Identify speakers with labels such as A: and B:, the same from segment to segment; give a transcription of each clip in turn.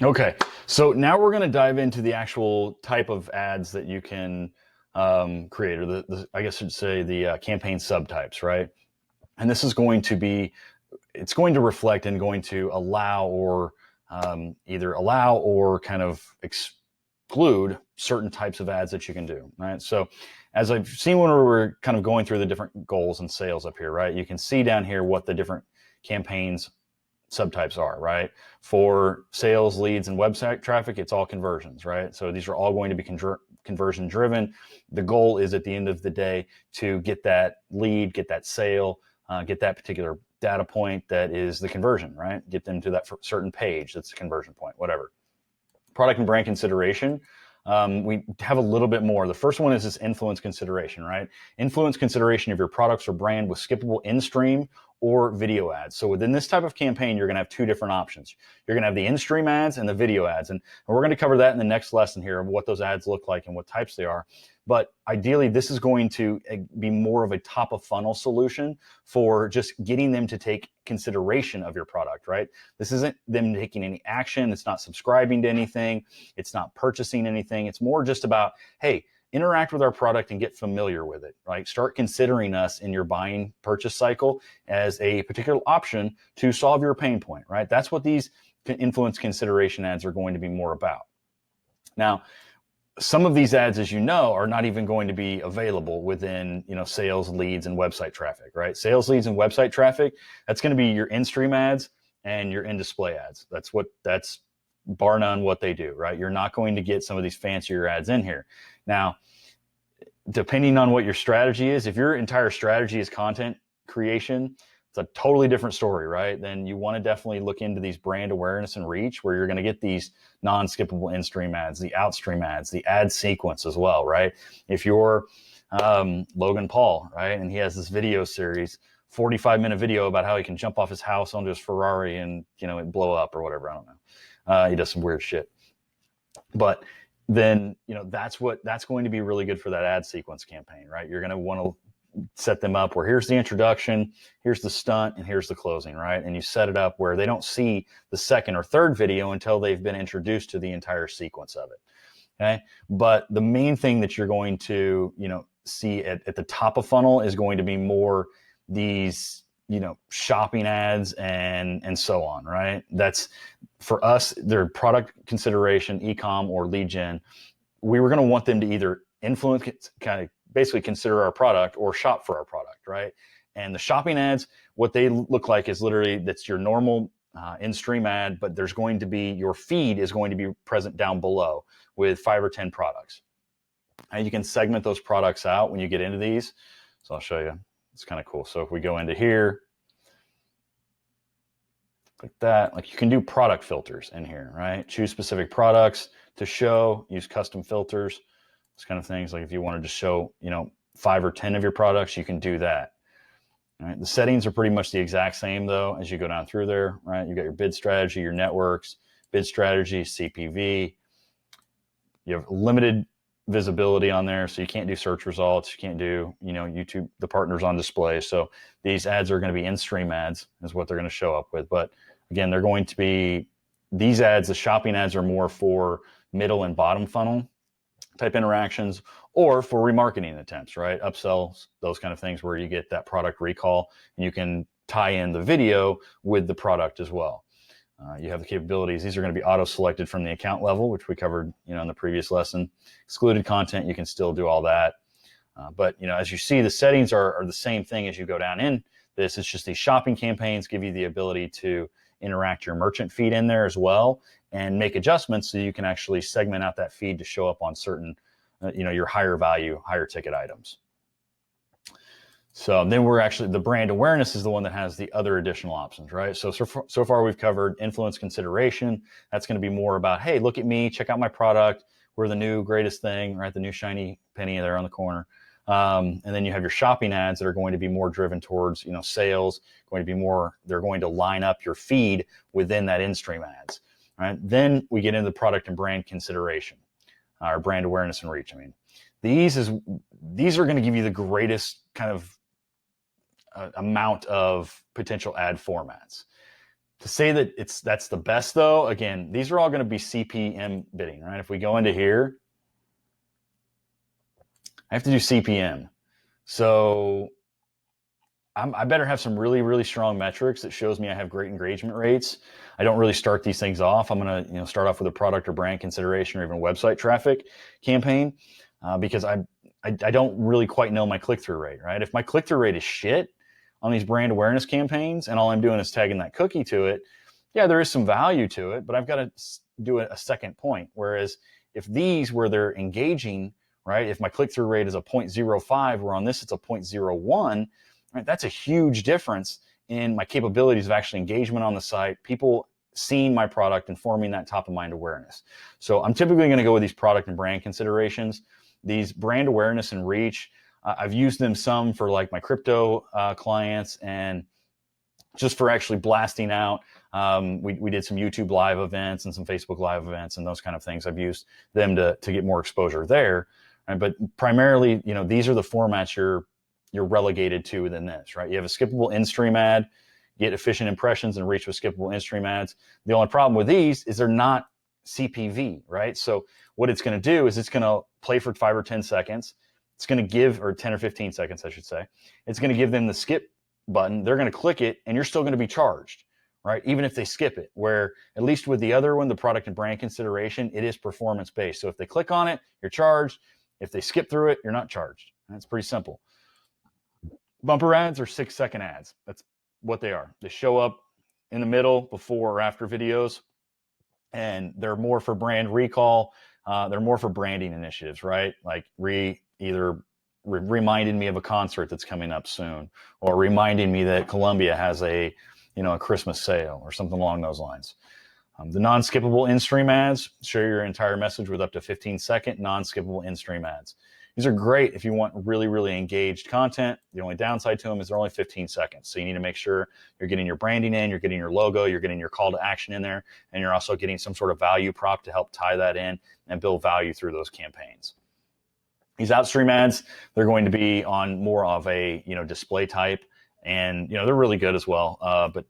A: Okay, so now we're going to dive into the actual type of ads that you can create, or I guess I should say the campaign subtypes, right? And this is going to be, it's going to reflect and going to allow or either allow or kind of exclude certain types of ads that you can do, right? So as I've seen when we were kind of going through the different goals and sales up here, right? You can see down here what the different campaigns subtypes are, right? For sales, leads, and website traffic, it's all conversions, right? So these are all going to be conversion driven. The goal is at the end of the day to get that lead, get that sale, get that particular data point that is the conversion, right? Get them to that certain page that's the conversion point, whatever. Product and brand consideration. We have a little bit more. The first one is this influence consideration, right? Influence consideration of your products or brand with skippable in-stream or video ads. So within this type of campaign, you're going to have two different options. You're going to have the in-stream ads and the video ads. And we're going to cover that in the next lesson here of what those ads look like and what types they are. But ideally, this is going to be more of a top of funnel solution for just getting them to take consideration of your product, right? This isn't them taking any action. It's not subscribing to anything. It's not purchasing anything. It's more just about, hey, interact with our product and get familiar with it, right? Start considering us in your buying purchase cycle as a particular option to solve your pain point, right? That's what these influence consideration ads are going to be more about. Now, some of these ads, as you know, are not even going to be available within, sales, leads, and website traffic, right? Sales, leads, and website traffic, that's going to be your in-stream ads and your in-display ads. That's bar none what they do, right? You're not going to get some of these fancier ads in here. Now, depending on what your strategy is, if your entire strategy is content creation, it's a totally different story, right? Then you want to definitely look into these brand awareness and reach where you're going to get these non-skippable in-stream ads, the outstream ads, the ad sequence as well, right? If you're Logan Paul, right, and he has this video series, 45-minute video about how he can jump off his house onto his Ferrari and, it blow up or whatever, I don't know. He does some weird shit. But then, that's going to be really good for that ad sequence campaign, right? You're going to want to set them up where here's the introduction, here's the stunt, and here's the closing, right? And you set it up where they don't see the second or third video until they've been introduced to the entire sequence of it, okay? But the main thing that you're going to, see at the top of funnel is going to be more these, shopping ads and so on, right? That's, for us, their product consideration, e-com or lead gen. We were going to want them to either influence, kind of basically consider our product or shop for our product, right? And the shopping ads, what they look like is literally, that's your normal in-stream ad, but there's going to be, your feed is going to be present down below with 5 or 10 products. And you can segment those products out when you get into these. So I'll show you. It's kind of cool. So if we go into here, like that, like you can do product filters in here, right? Choose specific products to show, use custom filters, those kind of things. Like if you wanted to show, 5 or 10 of your products, you can do that. All right. The settings are pretty much the exact same though, as you go down through there, right? You've got your bid strategy, your networks, bid strategy, CPV. You have limited visibility on there, so you can't do search results, you can't do YouTube, the partners on display. So these ads are going to be in-stream ads is what they're going to show up with. But again, they're going to be, these ads, the shopping ads, are more for middle and bottom funnel type interactions or for remarketing attempts, right? Upsells, those kind of things where you get that product recall and you can tie in the video with the product as well. You have the capabilities. These are going to be auto-selected from the account level, which we covered, in the previous lesson. Excluded content, you can still do all that. But, as you see, the settings are the same thing as you go down in this. It's just these shopping campaigns give you the ability to interact your merchant feed in there as well and make adjustments so you can actually segment out that feed to show up on certain, your higher value, higher ticket items. So then we're actually, the brand awareness is the one that has the other additional options, right? So far we've covered influence consideration. That's going to be more about, hey, look at me, check out my product. We're the new greatest thing, right? The new shiny penny there on the corner. And then you have your shopping ads that are going to be more driven towards, sales, going to be more, they're going to line up your feed within that in-stream ads, right? Then we get into the product and brand consideration, or brand awareness and reach. I mean, these are going to give you the greatest kind of amount of potential ad formats. To say that that's the best though, again, these are all going to be CPM bidding, right? If we go into here, I have to do CPM. So I better have some really, really strong metrics that shows me I have great engagement rates. I don't really start these things off. I'm going to start off with a product or brand consideration or even website traffic campaign because I don't really quite know my click-through rate, right? If my click-through rate is shit on these brand awareness campaigns and all I'm doing is tagging that cookie to it, yeah, there is some value to it, but I've got to do a second point. Whereas if these where they're engaging, right, if my click-through rate is a 0.05, where on this it's a 0.01, right, that's a huge difference in my capabilities of actually engagement on the site, people seeing my product and forming that top of mind awareness. So I'm typically going to go with these product and brand considerations. These brand awareness and reach, I've used them some for like my crypto clients and just for actually blasting out. We did some YouTube live events and some Facebook live events and those kind of things. I've used them to get more exposure there. Right? But primarily, these are the formats you're relegated to within this, right? You have a skippable in-stream ad, get efficient impressions and reach with skippable in-stream ads. The only problem with these is they're not CPV, right? So what it's going to do is it's going to play for 5 or 10 seconds. It's going to give, or 10 or 15 seconds, I should say. It's going to give them the skip button. They're going to click it and you're still going to be charged, right? Even if they skip it, where at least with the other one, the product and brand consideration, it is performance based. So if they click on it, you're charged. If they skip through it, you're not charged. That's pretty simple. Bumper ads are 6-second ads. That's what they are. They show up in the middle, before or after videos, and they're more for brand recall. They're more for branding initiatives, right? Like either reminding me of a concert that's coming up soon, or reminding me that Columbia has a Christmas sale or something along those lines. The non-skippable in-stream ads share your entire message with up to 15-second non-skippable in-stream ads. These are great if you want really, really engaged content. The only downside to them is they're only 15 seconds. So you need to make sure you're getting your branding in, you're getting your logo, you're getting your call to action in there, and you're also getting some sort of value prop to help tie that in and build value through those campaigns. These outstream ads, they're going to be on more of a display type, and they're really good as well. But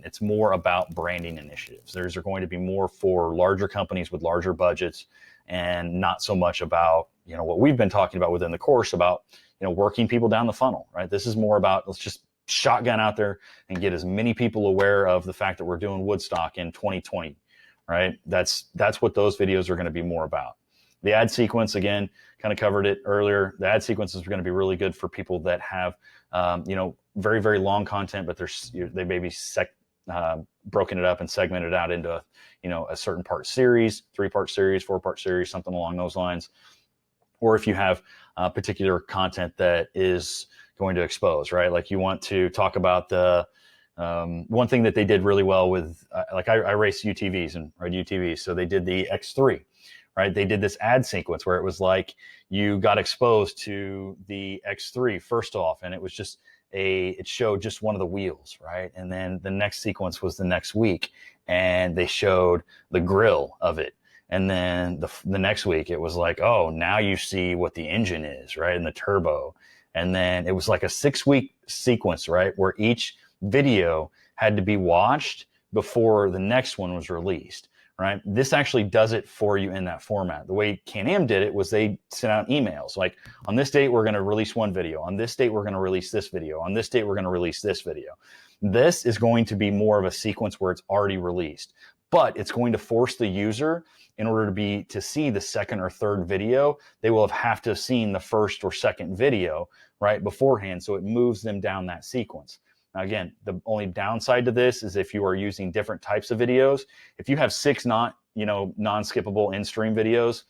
A: it's more about branding initiatives. Those are going to be more for larger companies with larger budgets, and not so much about what we've been talking about within the course about working people down the funnel, right? This is more about, let's just shotgun out there and get as many people aware of the fact that we're doing Woodstock in 2020, right? That's what those videos are going to be more about. The ad sequence, again, kind of covered it earlier. The ad sequences are going to be really good for people that have very, very long content, but they may be broken it up and segmented out into a certain part series, 3-part series, 4-part series, something along those lines. Or if you have particular content that is going to expose, right? Like you want to talk about the one thing that they did really well with, I race UTVs and ride UTVs. So they did the X3, right? They did this ad sequence where it was like you got exposed to the X3 first off, and it was just it showed just one of the wheels, right? And then the next sequence was the next week, and they showed the grill of it. And then the next week it was like, oh, now you see what the engine is, right? And the turbo. And then it was like a 6-week sequence, right? Where each video had to be watched before the next one was released, right? This actually does it for you in that format. The way Can-Am did it was they sent out emails like, on this date, we're going to release one video. On this date, we're going to release this video. On this date, we're going to release this video. This is going to be more of a sequence where it's already released, but it's going to force the user, in order to see the second or third video, they will have to have seen the first or second video, right, beforehand. So it moves them down that sequence. Now, again, the only downside to this is if you are using different types of videos. If you have 6 non-skippable in-stream videos,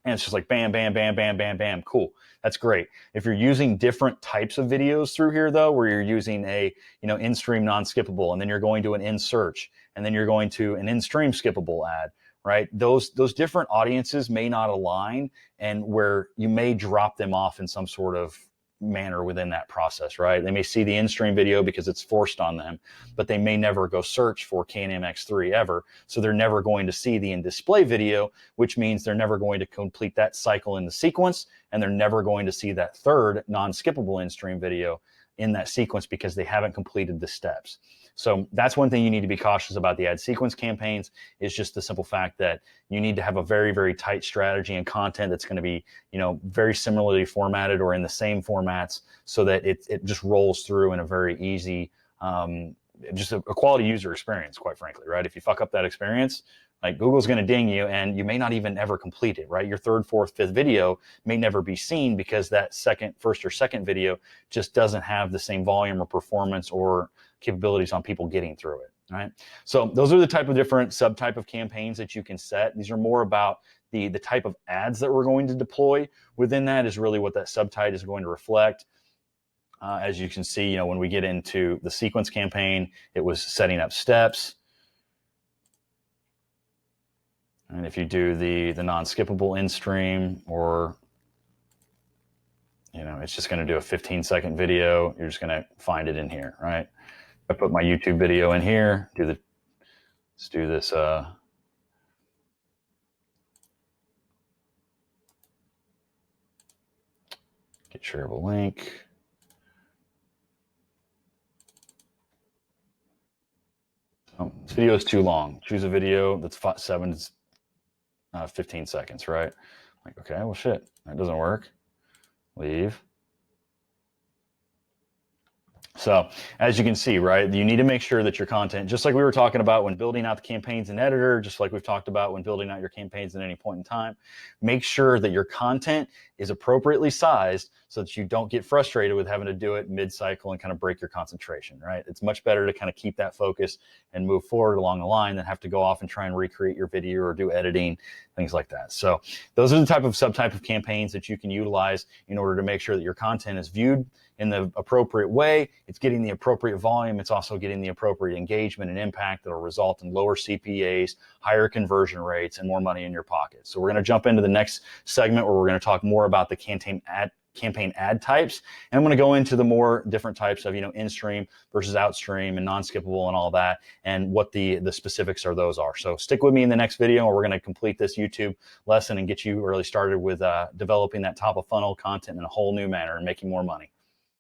A: and it's just like bam, bam, bam, bam, bam, bam, cool. That's great. If you're using different types of videos through here, though, where you're using a in-stream non-skippable, and then you're going to an in-search, and then you're going to an in-stream skippable ad, right? Those different audiences may not align, and where you may drop them off in some sort of manner within that process, right? They may see the in-stream video because it's forced on them, but they may never go search for Can-Am X3 ever. So they're never going to see the in-display video, which means they're never going to complete that cycle in the sequence, and they're never going to see that third non-skippable in-stream video in that sequence because they haven't completed the steps. So that's one thing you need to be cautious about the ad sequence campaigns, is just the simple fact that you need to have a very, very tight strategy and content that's going to be, very similarly formatted or in the same formats, so that it just rolls through in a very easy, just a quality user experience, quite frankly, right? If you fuck up that experience, like, Google's going to ding you, and you may not even ever complete it, right? Your third, fourth, fifth video may never be seen because that first or second video just doesn't have the same volume or performance or capabilities on people getting through it, right? So those are the type of different subtype of campaigns that you can set. These are more about the type of ads that we're going to deploy within that is really what that subtype is going to reflect. As you can see, when we get into the sequence campaign, it was setting up steps. And if you do the non-skippable in-stream, or, it's just going to do a 15-second video, you're just going to find it in here, right? I put my YouTube video in here, let's do this, get shareable link. Oh, this video is too long. Choose a video that's 15 seconds, right? Like, okay, well, shit, that doesn't work. Leave. So as you can see, right, you need to make sure that your content, just like we were talking about when building out the campaigns in Editor, just like we've talked about when building out your campaigns at any point in time, make sure that your content is appropriately sized so that you don't get frustrated with having to do it mid-cycle and kind of break your concentration, right? It's much better to kind of keep that focus and move forward along the line than have to go off and try and recreate your video or do editing, things like that. So those are the type of subtype of campaigns that you can utilize in order to make sure that your content is viewed in the appropriate way, it's getting the appropriate volume, it's also getting the appropriate engagement and impact that will result in lower CPAs, higher conversion rates, and more money in your pocket. So we're going to jump into the next segment where we're going to talk more about the campaign ad types, and I'm going to go into the more different types of, in-stream versus outstream and non-skippable and all that, and what the specifics of those are. So stick with me in the next video, and we're going to complete this YouTube lesson and get you really started with developing that top of funnel content in a whole new manner and making more money.